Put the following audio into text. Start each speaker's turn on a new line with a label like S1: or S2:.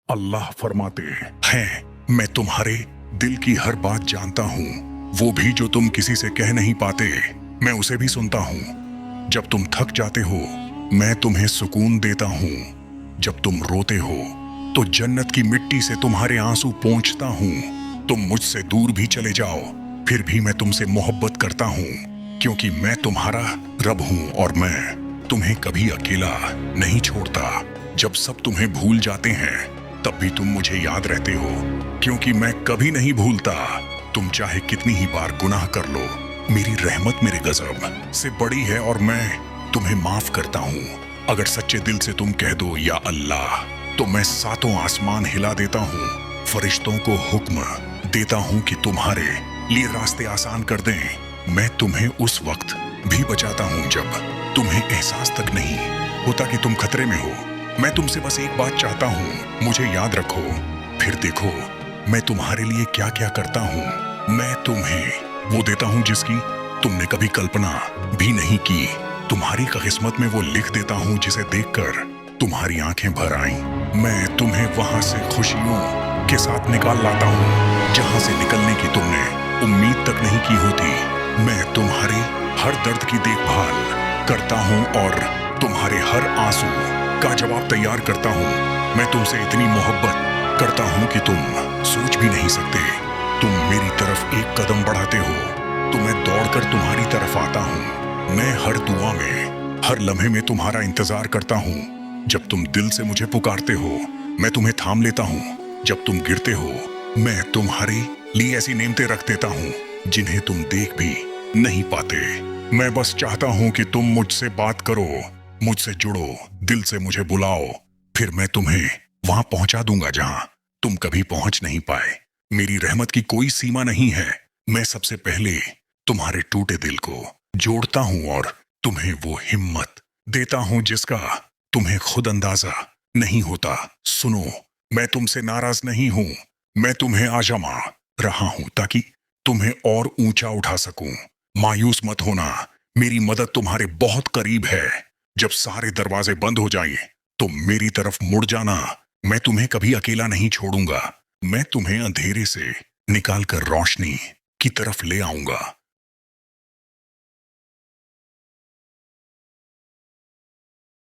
S1: अल्लाह फरमाते हैं, मैं तुम्हारे दिल की हर बात जानता हूँ, वो भी जो तुम किसी से कह नहीं पाते, मैं उसे भी सुनता हूँ। जब तुम थक जाते हो, मैं तुम्हें सुकून देता हूँ। जब तुम रोते हो, तो जन्नत की मिट्टी से तुम्हारे आंसू पोंछता हूँ। तुम मुझसे दूर भी चले जाओ, फिर भी मैं तुमसे मोहब्बत करता हूँ, क्योंकि मैं तुम्हारा रब हूँ और मैं तुम्हें कभी अकेला नहीं छोड़ता। जब सब तुम्हें भूल जाते हैं, तब भी तुम मुझे याद रहते हो, क्योंकि मैं कभी नहीं भूलता। तुम चाहे कितनी ही बार गुनाह कर लो, मेरी रहमत मेरे गजब से बड़ी है और मैं तुम्हें माफ करता हूँ। अगर सच्चे दिल से तुम कह दो या अल्लाह, तो मैं सातों आसमान हिला देता हूँ, फरिश्तों को हुक्म देता हूँ कि तुम्हारे लिए रास्ते आसान कर दें। मैं तुम्हें उस वक्त भी बचाता हूँ जब तुम्हें एहसास तक नहीं होता कि तुम खतरे में हो। मैं तुमसे बस एक बात चाहता हूँ, मुझे याद रखो, फिर देखो मैं तुम्हारे लिए क्या क्या करता हूँ। मैं तुम्हें वो देता हूँ जिसकी तुमने कभी कल्पना भी नहीं की। तुम्हारी किस्मत में वो लिख देता हूँ जिसे देखकर तुम्हारी आंखें भर आईं। मैं तुम्हें वहां से खुशियों के साथ निकाल लाता हूँ, जहां से निकलने की तुमने उम्मीद तक नहीं की होती। मैं तुम्हारे हर दर्द की देखभाल करता हूँ और तुम्हारे हर आंसू का जवाब तैयार करता हूँ। मैं तुमसे इतनी मोहब्बत करता हूँ कि तुम सोच भी नहीं सकते। तुम मेरी तरफ एक कदम बढ़ाते हो तो मैं दौड़कर तुम्हारी तरफ आता हूँ। मैं हर दुआ में, हर लम्हे में तुम्हारा इंतजार करता हूँ। जब तुम दिल से मुझे पुकारते हो, मैं तुम्हें थाम लेता हूँ। जब तुम गिरते हो, मैं तुम्हारे लिए ऐसी नेमतें रख देता हूँ जिन्हें तुम देख भी नहीं पाते। मैं बस चाहता हूँ कि तुम मुझसे बात करो, मुझसे जुड़ो, दिल से मुझे बुलाओ, फिर मैं तुम्हें वहां पहुंचा दूंगा जहां तुम कभी पहुंच नहीं पाए। मेरी रहमत की कोई सीमा नहीं है। मैं सबसे पहले तुम्हारे टूटे दिल को जोड़ता हूं और तुम्हें वो हिम्मत देता हूं जिसका तुम्हें खुद अंदाजा नहीं होता। सुनो, मैं तुमसे नाराज नहीं हूं, मैं तुम्हें आजमा रहा हूं ताकि तुम्हें और ऊंचा उठा सकूं। मायूस मत होना, मेरी मदद तुम्हारे बहुत करीब है। जब सारे दरवाजे बंद हो जाएं, तो मेरी तरफ मुड़ जाना। मैं तुम्हें कभी अकेला नहीं छोड़ूंगा। मैं तुम्हें अंधेरे से निकालकर रोशनी की तरफ ले आऊंगा।